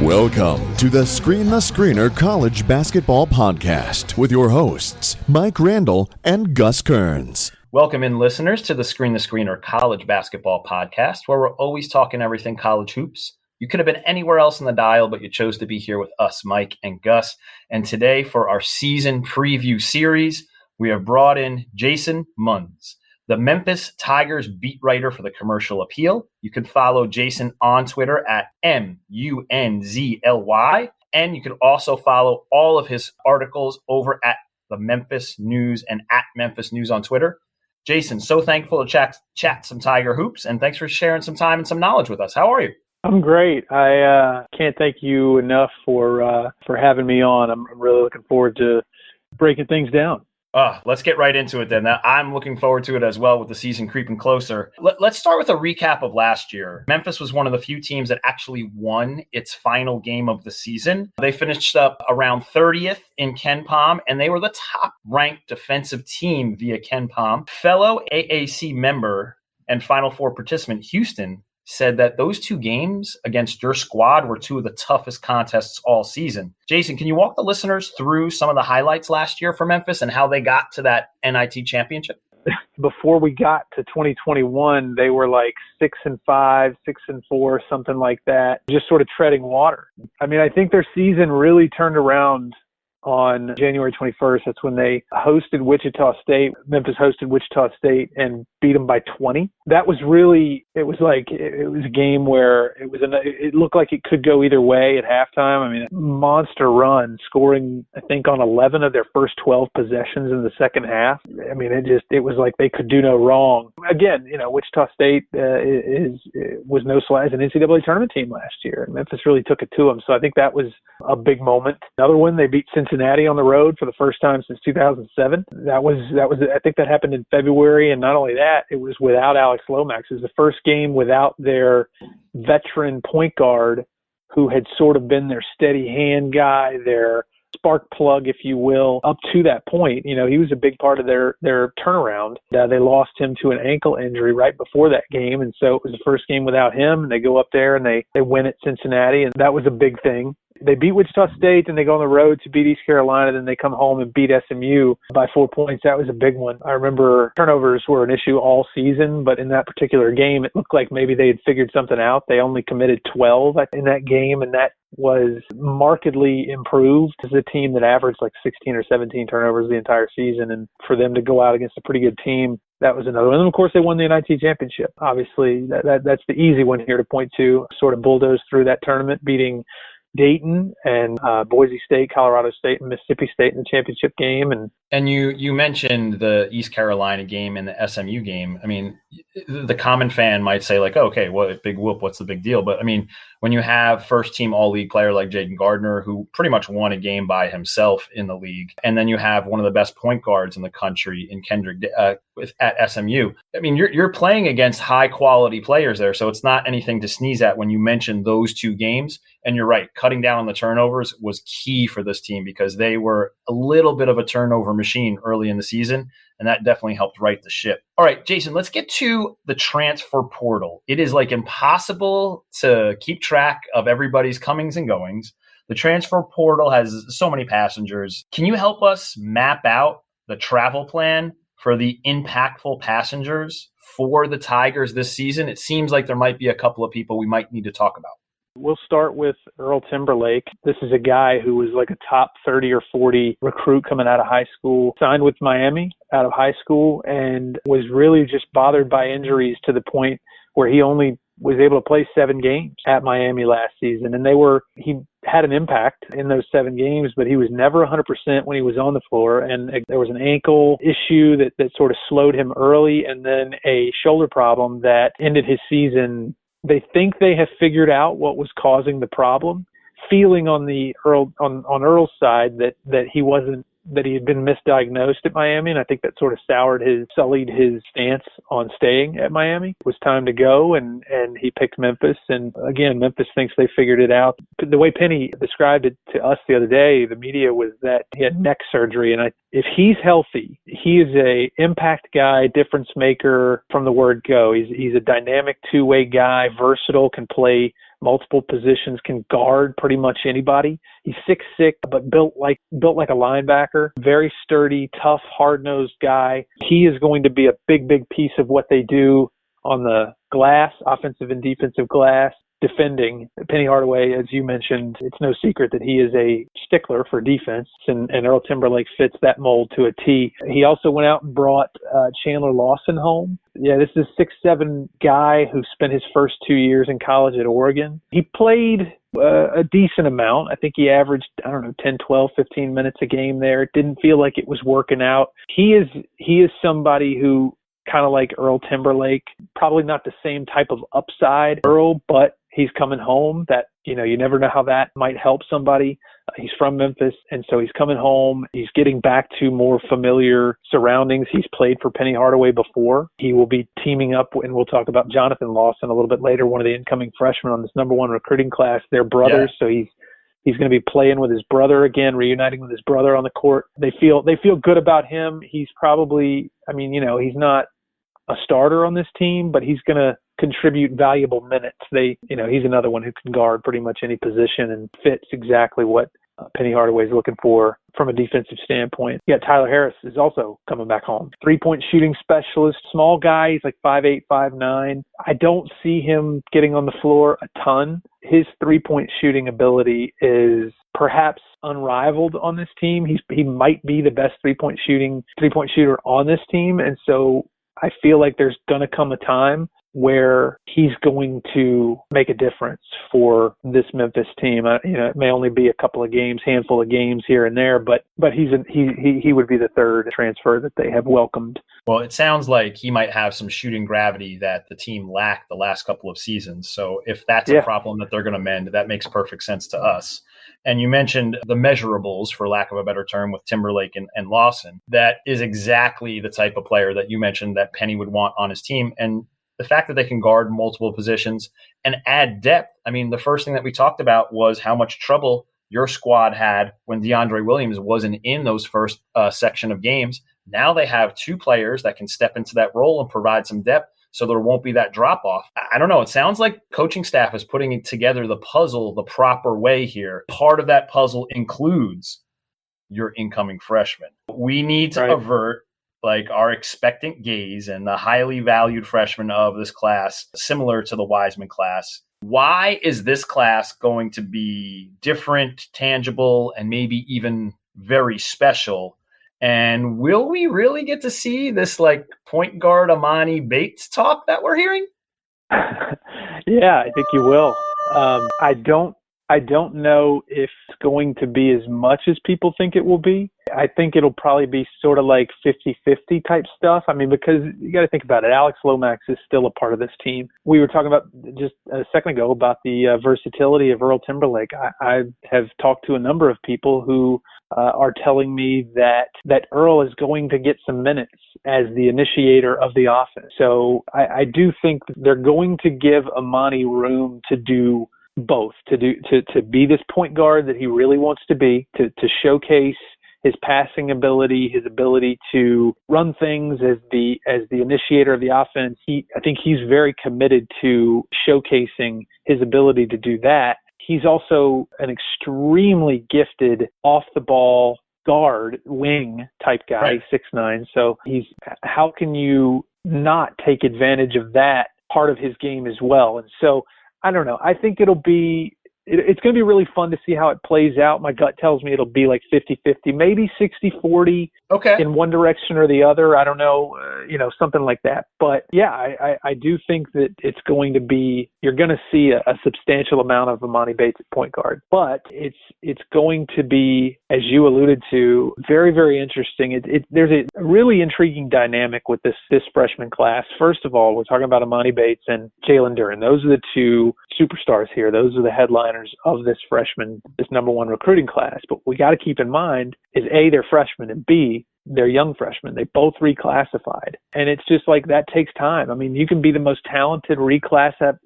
Welcome to the Screen the Screener College Basketball Podcast with your hosts, Mike Randall and Gus Kearns. Welcome in, listeners, to the Screen the Screener College Basketball Podcast, where we're always talking everything college hoops. You could have been anywhere else in the dial, but you chose to be here with us, Mike and Gus. And today, for our season preview series, we have brought in Jason Munz, the Memphis Tigers beat writer for the Commercial Appeal. You can follow Jason on Twitter at MUNZLY, and you can also follow all of his articles over at the Memphis News and at Memphis News on Twitter. Jason, so thankful to chat some Tiger hoops, and thanks for sharing some time and some knowledge with us. How are you? I'm great. I can't thank you enough for having me on. I'm really looking forward to breaking things down. Let's get right into it then. I'm looking forward to it as well with the season creeping closer. Let's start with a recap of last year. Memphis was one of the few teams that actually won its final game of the season. They finished up around 30th in KenPom, and they were the top-ranked defensive team via KenPom. Fellow AAC member and Final Four participant Houston said that those two games against your squad were two of the toughest contests all season. Jason, can you walk the listeners through some of the highlights last year for Memphis and how they got to that NIT championship? Before we got to 2021, they were like 6-5, 6-4, something like that, just sort of treading water. I mean, I think their season really turned around on January 21st. That's when they hosted Wichita State. Memphis hosted Wichita State and beat them by 20. That was really, it was a game where it looked like it could go either way at halftime. I mean, a monster run, scoring, I think, on 11 of their first 12 possessions in the second half. I mean, it was like they could do no wrong. Again, Wichita State was no slouch, an NCAA tournament team last year. Memphis really took it to them. So I think that was a big moment. Another one, they beat Cincinnati on the road for the first time since 2007. That was I think that happened in February, and not only that, it was without Alex Lomax. It was the first game without their veteran point guard, who had sort of been their steady hand guy, their spark plug, if you will, up to that point. He was a big part of their turnaround. They lost him to an ankle injury right before that game, and so it was the first game without him. And they go up there and they win at Cincinnati, and that was a big thing. They beat Wichita State, and they go on the road to beat East Carolina, then they come home and beat SMU by 4 points. That was a big one. I remember turnovers were an issue all season, but in that particular game, it looked like maybe they had figured something out. They only committed 12 in that game, and that was markedly improved as a team that averaged like 16 or 17 turnovers the entire season. And for them to go out against a pretty good team, that was another one. And of course, they won the NIT championship. Obviously, that's the easy one here to point to. Sort of bulldozed through that tournament, beating Dayton and Boise State, Colorado State, and Mississippi State in the championship game. And you mentioned the East Carolina game and the SMU game. I mean, the common fan might say like, okay, what big whoop, what's the big deal? But I mean, when you have first team all-league player like Jaden Gardner, who pretty much won a game by himself in the league, and then you have one of the best point guards in the country in Kendrick at SMU. I mean, you're playing against high-quality players there, so it's not anything to sneeze at when you mention those two games. And you're right, cutting down on the turnovers was key for this team because they were a little bit of a turnover machine early in the season, and that definitely helped right the ship. All right, Jason, let's get to the transfer portal. It is like impossible to keep track of everybody's comings and goings. The transfer portal has so many passengers. Can you help us map out the travel plan for the impactful passengers for the Tigers this season? It seems like there might be a couple of people we might need to talk about. We'll start with Earl Timberlake. This is a guy who was like a top 30 or 40 recruit coming out of high school, signed with Miami out of high school, and was really just bothered by injuries to the point where he only was able to play 7 games at Miami last season. And he had an impact in those 7 games, but he was never 100% when he was on the floor. And there was an ankle issue that sort of slowed him early, and then a shoulder problem that ended his season. They think they have figured out what was causing the problem. Feeling on Earl's side that he had been misdiagnosed at Miami, and I think that sort of sullied his stance on staying at Miami. It was time to go, and he picked Memphis. And again, Memphis thinks they figured it out. The way Penny described it to us the other day, the media, was that he had neck surgery, and if he's healthy, he is a impact guy, difference maker from the word go. He's a dynamic two-way guy, versatile, can play multiple positions, can guard pretty much anybody. He's 6'6", but built like a linebacker. Very sturdy, tough, hard-nosed guy. He is going to be a big piece of what they do on the glass, offensive and defensive glass. Defending. Penny Hardaway, as you mentioned, it's no secret that he is a stickler for defense, and Earl Timberlake fits that mold to a T. He also went out and brought Chandler Lawson home. Yeah, this is a 6'7" guy who spent his first 2 years in college at Oregon. He played a decent amount. I think he averaged, 10, 12, 15 minutes a game there. It didn't feel like it was working out. He is somebody who, kind of like Earl Timberlake, probably not the same type of upside, Earl, but he's coming home. That, you never know how that might help somebody. He's from Memphis, and so he's coming home. He's getting back to more familiar surroundings. He's played for Penny Hardaway before. He will be teaming up, and we'll talk about Jonathan Lawson a little bit later, one of the incoming freshmen on this number one recruiting class. They're brothers, so he's going to be playing with his brother again, reuniting with his brother on the court. They feel good about him. He's probably, he's not a starter on this team, but he's going to contribute valuable minutes. He's another one who can guard pretty much any position and fits exactly what Penny Hardaway is looking for from a defensive standpoint. Yeah, Tyler Harris is also coming back home. 3-point shooting specialist, small guy. He's like 5'8", 5'9". I don't see him getting on the floor a ton. His 3-point shooting ability is perhaps unrivaled on this team. He might be the best 3-point shooter on this team, and so I feel like there's going to come a time where he's going to make a difference for this Memphis team. It may only be a couple of games, handful of games here and there, but he would be the third transfer that they have welcomed. Well, it sounds like he might have some shooting gravity that the team lacked the last couple of seasons. So if that's a problem that they're going to mend, that makes perfect sense to us. And you mentioned the measurables, for lack of a better term, with Timberlake and Lawson. That is exactly the type of player that you mentioned that Penny would want on his team. And the fact that they can guard multiple positions and add depth. I mean, the first thing that we talked about was how much trouble your squad had when DeAndre Williams wasn't in those first section of games. Now they have two players that can step into that role and provide some depth, so there won't be that drop off. I don't know. It sounds like coaching staff is putting together the puzzle the proper way here. Part of that puzzle includes your incoming freshmen. We need to avert our expectant gaze and the highly valued freshmen of this class, similar to the Wiseman class. Why is this class going to be different, tangible, and maybe even very special? And will we really get to see this point guard Emoni Bates talk that we're hearing? Yeah, I think you will. I don't know if it's going to be as much as people think it will be. I think it'll probably be sort of like 50-50 type stuff. I mean, because you got to think about it. Alex Lomax is still a part of this team. We were talking about just a second ago about the versatility of Earl Timberlake. I have talked to a number of people who are telling me that Earl is going to get some minutes as the initiator of the offense. So I do think they're going to give Emoni room to do both, to be this point guard that he really wants to be, to showcase his passing ability, his ability to run things as the initiator of the offense. I think he's very committed to showcasing his ability to do that. He's also an extremely gifted off the ball guard, wing type guy, right. 6'9". So how can you not take advantage of that part of his game as well? And so I don't know. I think it's going to be really fun to see how it plays out. My gut tells me it'll be like 50-50, maybe 60-40 in one direction or the other. I don't know, something like that. But yeah, I do think that it's going to be, you're going to see a substantial amount of Emoni Bates at point guard. But it's going to be, as you alluded to, very, very interesting. There's a really intriguing dynamic with this freshman class. First of all, we're talking about Emoni Bates and Jalen Duren. Those are the two superstars here. Those are the headliners of this number one recruiting class. But we got to keep in mind is A, they're freshmen, and B, they're young freshmen. They both reclassified. And it's just like that takes time. I mean, you can be the most talented reclassified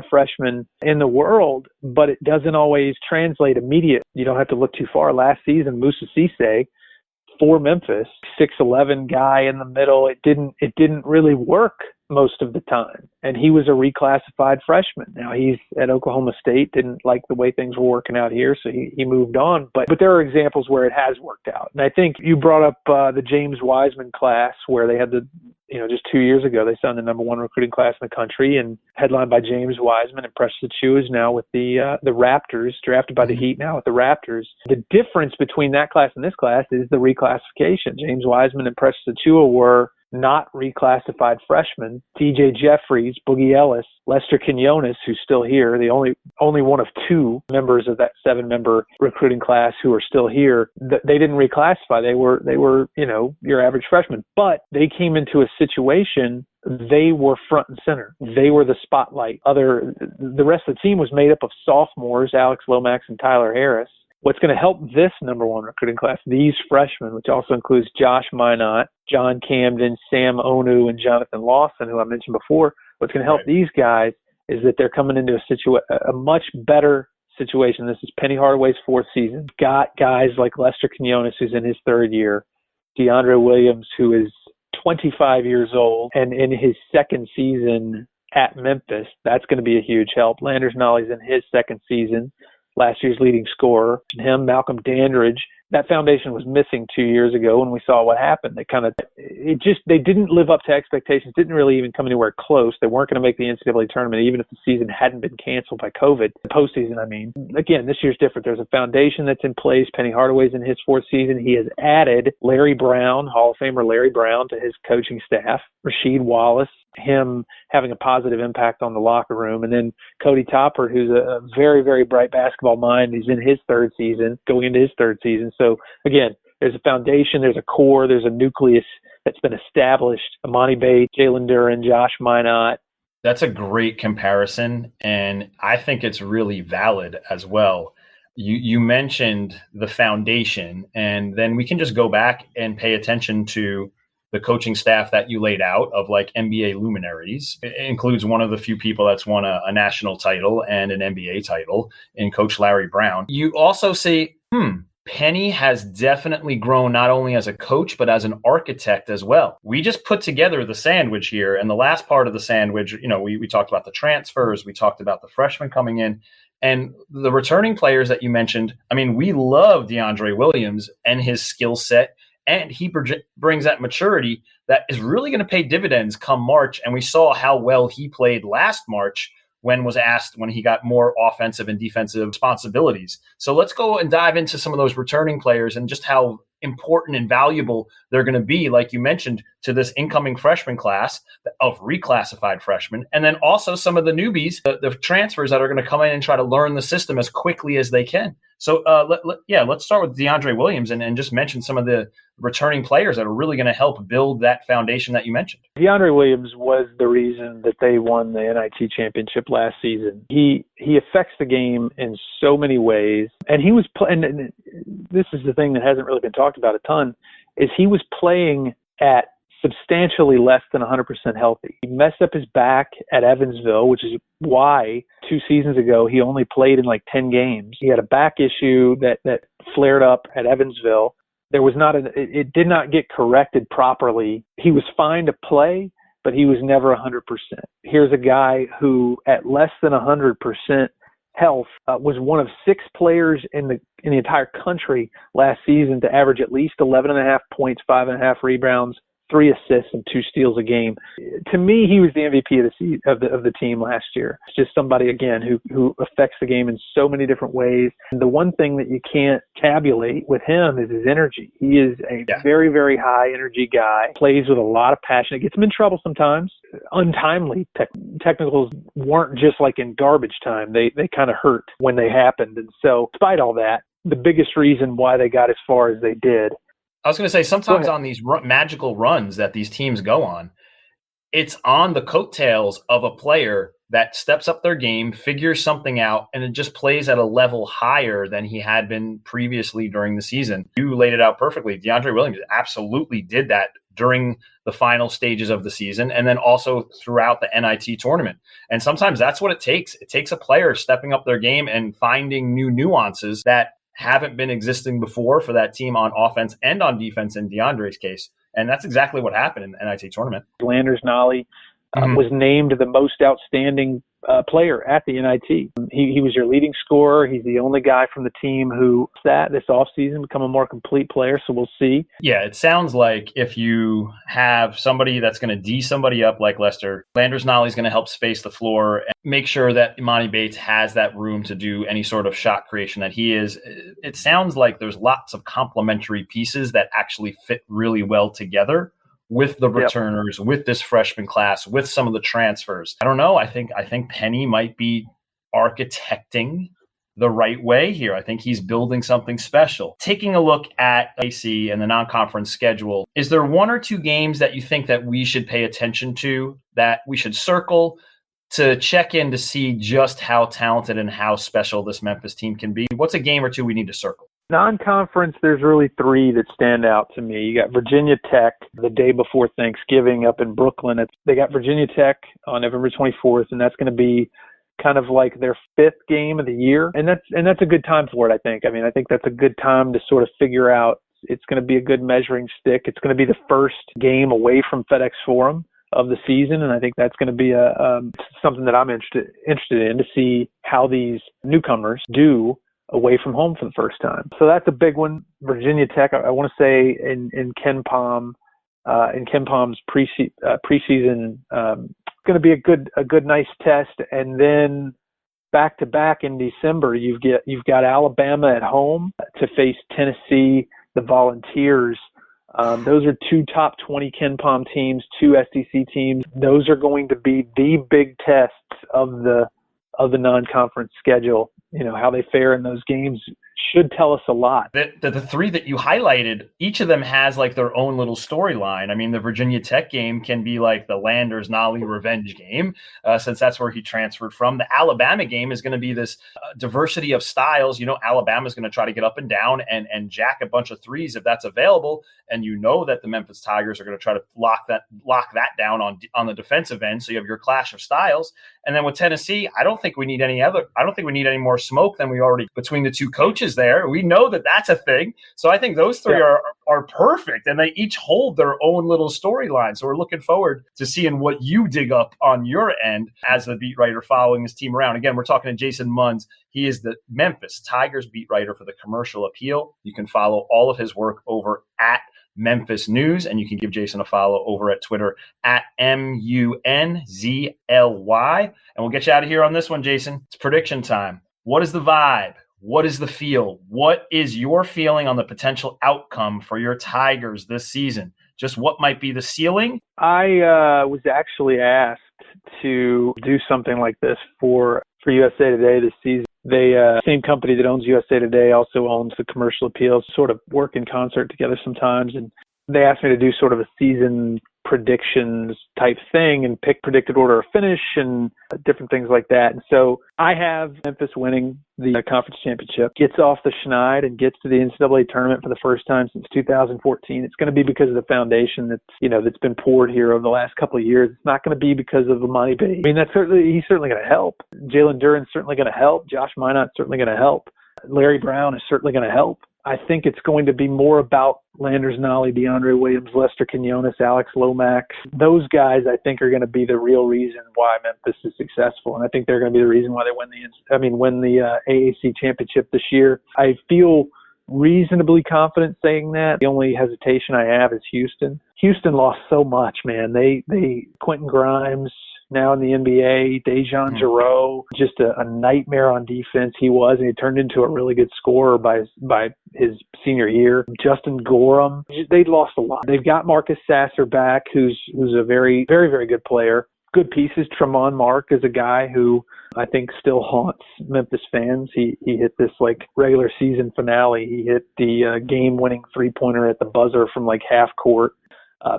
freshman in the world, but it doesn't always translate immediately. You don't have to look too far. Last season, Musa Cisse for Memphis. 6'11" guy in the middle. It didn't really work most of the time. And he was a reclassified freshman. Now he's at Oklahoma State, didn't like the way things were working out here, so he moved on. But there are examples where it has worked out. And I think you brought up the James Wiseman class, where they had just 2 years ago, they signed the number one recruiting class in the country, and headlined by James Wiseman, and Precious Achiuwa is now with the Raptors, drafted by the Heat now with the Raptors. The difference between that class and this class is the reclassification. James Wiseman and Precious Achiuwa were not reclassified freshmen. TJ Jeffries, Boogie Ellis, Lester Quinones, who's still here, the only one of two members of that 7-member recruiting class who are still here. They didn't reclassify. They were your average freshman, but they came into a situation. They were front and center. They were the spotlight. The rest of the team was made up of sophomores, Alex Lomax and Tyler Harris. What's going to help this number one recruiting class, these freshmen, which also includes Josh Minot, John Camden, Sam Onu, and Jonathan Lawson, who I mentioned before, what's going to help these guys is that they're coming into a much better situation. This is Penny Hardaway's 4th season. Got guys like Lester Quinones, who's in his 3rd year, DeAndre Williams, who is 25 years old and in his 2nd season at Memphis. That's going to be a huge help. Landers Nolly's in his 2nd season. Last year's leading scorer, him, Malcolm Dandridge. That foundation was missing 2 years ago when we saw what happened. They didn't live up to expectations, didn't really even come anywhere close. They weren't going to make the NCAA tournament, even if the season hadn't been canceled by COVID. The postseason, I mean. Again, this year's different. There's a foundation that's in place. Penny Hardaway's in his 4th season. He has added Larry Brown, Hall of Famer Larry Brown, to his coaching staff. Rasheed Wallace, him having a positive impact on the locker room. And then Cody Topper, who's a very, very bright basketball mind. He's in his 3rd season, going into his 3rd season. So, again, there's a foundation, there's a core, there's a nucleus that's been established. Emoni Bates, Jalen Duren, Josh Minot. That's a great comparison, and I think it's really valid as well. You mentioned the foundation, and then we can just go back and pay attention to the coaching staff that you laid out of like NBA luminaries. It includes one of the few people that's won a national title and an NBA title in Coach Larry Brown. You also say, Penny has definitely grown not only as a coach, but as an architect as well. We just put together the sandwich here, and the last part of the sandwich, we talked about the transfers, we talked about the freshmen coming in, and the returning players that you mentioned. I mean, we love DeAndre Williams and his skill set, and he brings that maturity that is really going to pay dividends come March. And we saw how well he played last March when he got more offensive and defensive responsibilities. So let's go and dive into some of those returning players and just how important and valuable they're going to be, like you mentioned, to this incoming freshman class of reclassified freshmen. And then also some of the newbies, the transfers that are going to come in and try to learn the system as quickly as they can. So let's start with DeAndre Williams and just mention some of the returning players that are really going to help build that foundation that you mentioned. DeAndre Williams was the reason that they won the NIT championship last season. He affects the game in so many ways, and he was and this is the thing that hasn't really been talked about a ton, is he was playing at substantially less than 100% healthy. He messed up his back at Evansville, which is why 2 seasons ago he only played in like 10 games. He had a back issue that flared up at Evansville. There was it did not get corrected properly. He was fine to play, but he was never 100%. Here's a guy who at less than 100% health was one of 6 players in the entire country last season to average at least 11.5 points, 5.5 rebounds, 3 assists, and 2 steals a game. To me, he was the MVP of the team last year. It's just somebody, again, who affects the game in so many different ways. And the one thing that you can't tabulate with him is his energy. He is a very, very high energy guy, plays with a lot of passion. It gets him in trouble sometimes. Untimely technicals weren't just like in garbage time. They kind of hurt when they happened. And so despite all that, the biggest reason why they got as far as they did, I was going to say, sometimes on these magical runs that these teams go on, it's on the coattails of a player that steps up their game, figures something out, and it just plays at a level higher than he had been previously during the season. You laid it out perfectly. DeAndre Williams absolutely did that during the final stages of the season and then also throughout the NIT tournament. And sometimes that's what it takes. It takes a player stepping up their game and finding new nuances that haven't been existing before for that team on offense and on defense in DeAndre's case. And that's exactly what happened in the NIT tournament. Landers Nolly was named the most outstanding player at the NIT. He was your leading scorer. He's the only guy from the team who this offseason become a more complete player, so we'll see. Yeah, it sounds like if you have somebody that's going to D somebody up like Lester, Landers Nolly is going to help space the floor and make sure that Emoni Bates has that room to do any sort of shot creation that he is. It sounds like there's lots of complementary pieces that actually fit really well together with the returners, with this freshman class, with some of the transfers. I don't know. I think Penny might be architecting the right way here. I think he's building something special. Taking a look at AC and the non-conference schedule, is there one or two games that you think that we should pay attention to, that we should circle to check in to see just how talented and how special this Memphis team can be? What's a game or two we need to circle? Non-conference, there's really three that stand out to me. You got Virginia Tech the day before Thanksgiving up in Brooklyn. They got Virginia Tech on November 24th, and that's going to be kind of like their fifth game of the year. And that's a good time for it, I think. I mean, I think that's a good time to sort of figure out. It's going to be a good measuring stick. It's going to be the first game away from FedEx Forum of the season, and I think that's going to be something that I'm interested in, to see how these newcomers do away from home for the first time. So that's a big one. Virginia Tech, I want to say in Ken Palm's preseason, going to be a good nice test. And then back to back in December, you've got Alabama at home to face Tennessee, the Volunteers. Those are two top 20 Ken Palm teams, two SEC teams. Those are going to be the big tests of the non-conference schedule. You know, how they fare in those games should tell us a lot. The three that you highlighted, each of them has like their own little storyline. I mean, the Virginia Tech game can be like the Landers Nolly revenge game, since that's where he transferred from. The Alabama game is going to be this diversity of styles. You know, Alabama is going to try to get up and down and jack a bunch of threes if that's available. And you know that the Memphis Tigers are going to try to lock that down on the defensive end. So you have your clash of styles. And then with Tennessee, I don't think we need any more smoke than we already between the two coaches there. We know that that's a thing. So I think those three are perfect, and they each hold their own little storyline. So we're looking forward to seeing what you dig up on your end as the beat writer following this team around. Again, we're talking to Jason Munz. He is the Memphis Tigers beat writer for the Commercial Appeal. You can follow all of his work over at Memphis News, and you can give Jason a follow over at Twitter at MUNZLY. And we'll get you out of here on this one, Jason. It's prediction time. What is the vibe? What is the feel? What is your feeling on the potential outcome for your Tigers this season? Just what might be the ceiling? I was actually asked to do something like this for USA Today this season. They, same company that owns USA Today also owns the Commercial Appeal, sort of work in concert together sometimes. And they asked me to do sort of a season predictions type thing and pick predicted order of finish and different things like that. And so I have Memphis winning the conference championship, gets off the schneid and gets to the NCAA tournament for the first time since 2014. It's going to be because of the foundation that's been poured here over the last couple of years. It's not going to be because of Emoni Bates. I mean, he's certainly going to help. Jalen Duren's certainly going to help. Josh Minot's certainly going to help. Larry Brown is certainly going to help. I think it's going to be more about Landers Nolly, DeAndre Williams, Lester Quinones, Alex Lomax. Those guys, I think, are going to be the real reason why Memphis is successful, and I think they're going to be the reason why they win the AAC championship this year. I feel reasonably confident saying that. The only hesitation I have is Houston. Houston lost so much, man. They Quentin Grimes, now in the NBA, Dejan Jarreau, just a nightmare on defense he was, and he turned into a really good scorer by his senior year. Justin Gorham, they lost a lot. They've got Marcus Sasser back, who's a very, very, very good player. Good pieces. Tremont Mark is a guy who I think still haunts Memphis fans. He hit this like regular season finale. He hit the game-winning three-pointer at the buzzer from like half court.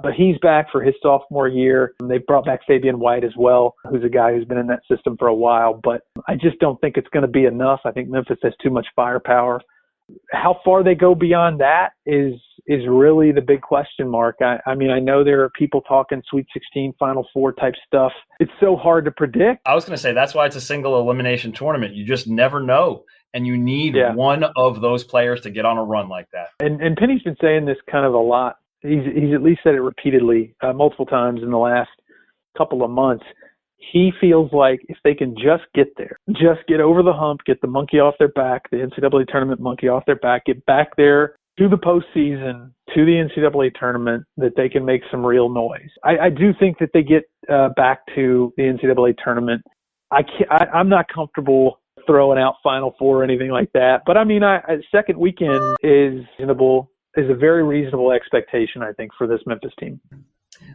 But he's back for his sophomore year. They've brought back Fabian White as well, who's a guy who's been in that system for a while. But I just don't think it's going to be enough. I think Memphis has too much firepower. How far they go beyond that is is really the big question mark. I mean, I know there are people talking Sweet 16, Final Four type stuff. It's so hard to predict. I was going to say, that's why it's a single elimination tournament. You just never know. And you need one of those players to get on a run like that. And Penny's been saying this kind of a lot. He's at least said it repeatedly, multiple times in the last couple of months. He feels like if they can just get there, just get over the hump, get the monkey off their back, the NCAA tournament monkey off their back, get back there to the postseason, to the NCAA tournament, that they can make some real noise. I do think that they get back to the NCAA tournament. I'm not comfortable throwing out Final Four or anything like that. But I mean, second weekend is a very reasonable expectation, I think, for this Memphis team.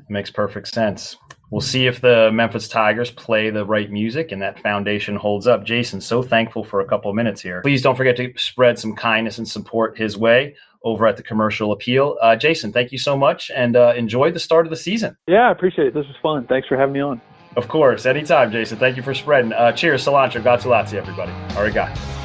Makes perfect sense. We'll see if the Memphis Tigers play the right music and that foundation holds up. Jason, so thankful for a couple of minutes here. Please don't forget to spread some kindness and support his way over at the Commercial Appeal. Jason, thank you so much, and enjoy the start of the season. Yeah, I appreciate it. This was fun. Thanks for having me on. Of course. Anytime, Jason. Thank you for spreading. Cheers, cilantro. Grazie, everybody. Arigato.